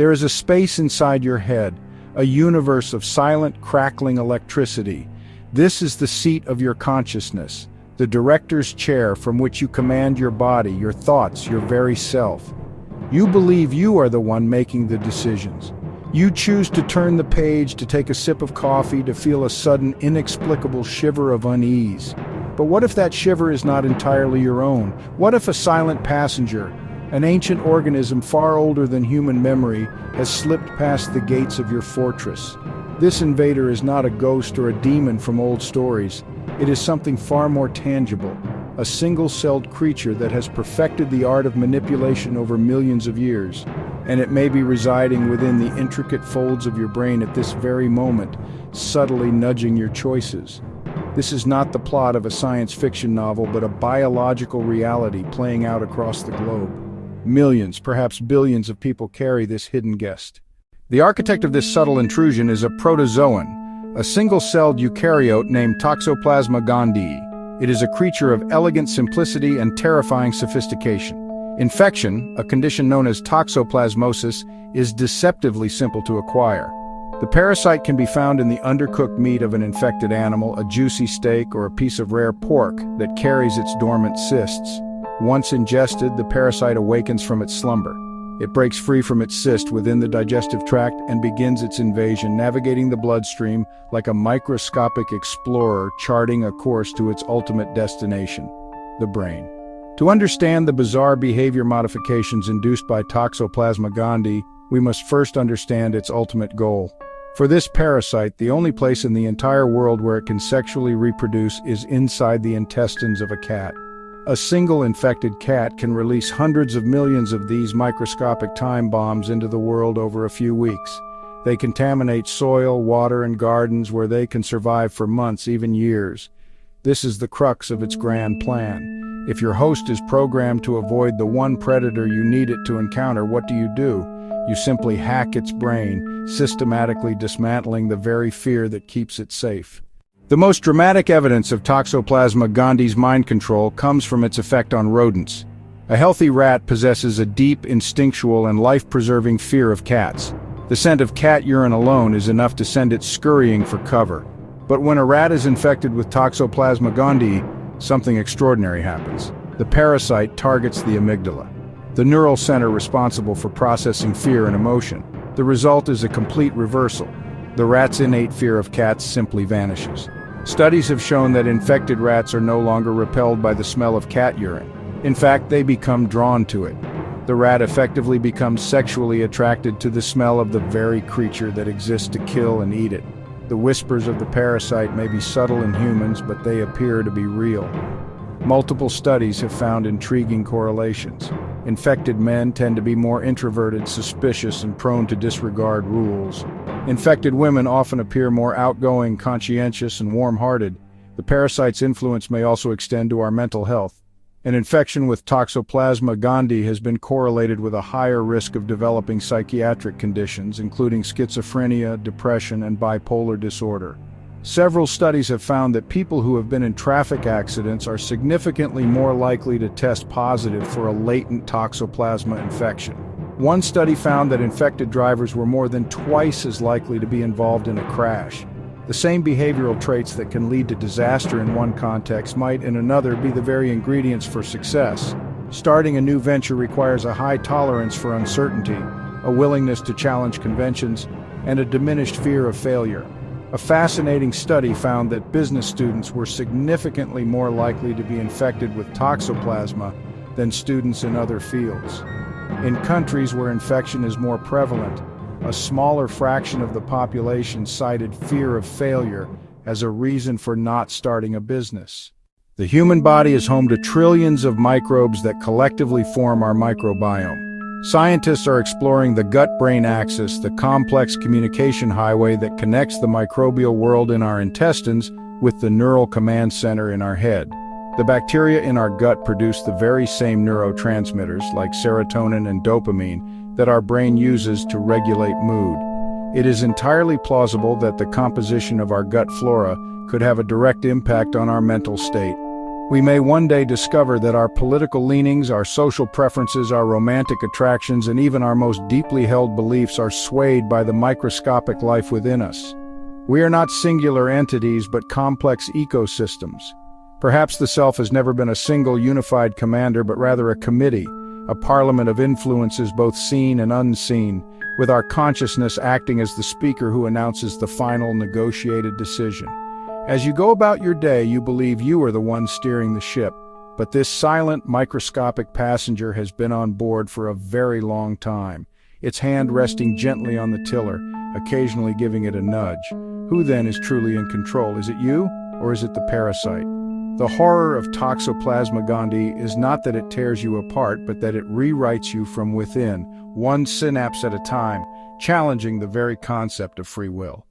There is a space inside your head, a universe of silent, crackling electricity. This is the seat of your consciousness, the director's chair from which you command your body, your thoughts, your very self. You believe you are the one making the decisions. You choose to turn the page, to take a sip of coffee, to feel a sudden, inexplicable shiver of unease. But what if that shiver is not entirely your own? What if a silent passenger, an ancient organism far older than human memory, has slipped past the gates of your fortress? This invader is not a ghost or a demon from old stories. It is something far more tangible, a single-celled creature that has perfected the art of manipulation over millions of years. And it may be residing within the intricate folds of your brain at this very moment, subtly nudging your choices. This is not the plot of a science fiction novel, but a biological reality playing out across the globe. Millions, perhaps billions of people carry this hidden guest. The architect of this subtle intrusion is a protozoan, a single-celled eukaryote named Toxoplasma gondii. It is a creature of elegant simplicity and terrifying sophistication. Infection, a condition known as toxoplasmosis, is deceptively simple to acquire. The parasite can be found in the undercooked meat of an infected animal, a juicy steak, or a piece of rare pork that carries its dormant cysts. Once ingested, the parasite awakens from its slumber. It breaks free from its cyst within the digestive tract and begins its invasion, navigating the bloodstream like a microscopic explorer charting a course to its ultimate destination, the brain. To understand the bizarre behavior modifications induced by Toxoplasma gondii, we must first understand its ultimate goal. For this parasite, the only place in the entire world where it can sexually reproduce is inside the intestines of a cat. A single infected cat can release hundreds of millions of these microscopic time bombs into the world over a few weeks. They contaminate soil, water, and gardens where they can survive for months, even years. This is the crux of its grand plan. If your host is programmed to avoid the one predator you need it to encounter, what do? You simply hack its brain, systematically dismantling the very fear that keeps it safe. The most dramatic evidence of Toxoplasma gondii's mind control comes from its effect on rodents. A healthy rat possesses a deep, instinctual, and life-preserving fear of cats. The scent of cat urine alone is enough to send it scurrying for cover. But when a rat is infected with Toxoplasma gondii, something extraordinary happens. The parasite targets the amygdala, the neural center responsible for processing fear and emotion. The result is a complete reversal. The rat's innate fear of cats simply vanishes. Studies have shown that infected rats are no longer repelled by the smell of cat urine. In fact, they become drawn to it. The rat effectively becomes sexually attracted to the smell of the very creature that exists to kill and eat it. The whispers of the parasite may be subtle in humans, but they appear to be real. Multiple studies have found intriguing correlations. Infected men tend to be more introverted, suspicious, and prone to disregard rules. Infected women often appear more outgoing, conscientious, and warm-hearted. The parasite's influence may also extend to our mental health. An infection with Toxoplasma gondii has been correlated with a higher risk of developing psychiatric conditions, including schizophrenia, depression, and bipolar disorder. Several studies have found that people who have been in traffic accidents are significantly more likely to test positive for a latent Toxoplasma infection. One study found that infected drivers were more than twice as likely to be involved in a crash. The same behavioral traits that can lead to disaster in one context might in another be the very ingredients for success. Starting a new venture requires a high tolerance for uncertainty, a willingness to challenge conventions, and a diminished fear of failure. A fascinating study found that business students were significantly more likely to be infected with Toxoplasma than students in other fields. In countries where infection is more prevalent, a smaller fraction of the population cited fear of failure as a reason for not starting a business. The human body is home to trillions of microbes that collectively form our microbiome. Scientists are exploring the gut-brain axis, the complex communication highway that connects the microbial world in our intestines with the neural command center in our head. The bacteria in our gut produce the very same neurotransmitters, like serotonin and dopamine, that our brain uses to regulate mood. It is entirely plausible that the composition of our gut flora could have a direct impact on our mental state. We may one day discover that our political leanings, our social preferences, our romantic attractions, and even our most deeply held beliefs are swayed by the microscopic life within us. We are not singular entities, but complex ecosystems. Perhaps the self has never been a single unified commander, but rather a committee, a parliament of influences both seen and unseen, with our consciousness acting as the speaker who announces the final negotiated decision. As you go about your day, you believe you are the one steering the ship, but this silent, microscopic passenger has been on board for a very long time, its hand resting gently on the tiller, occasionally giving it a nudge. Who then is truly in control? Is it you, or is it the parasite? The horror of Toxoplasma gondii is not that it tears you apart, but that it rewrites you from within, one synapse at a time, challenging the very concept of free will.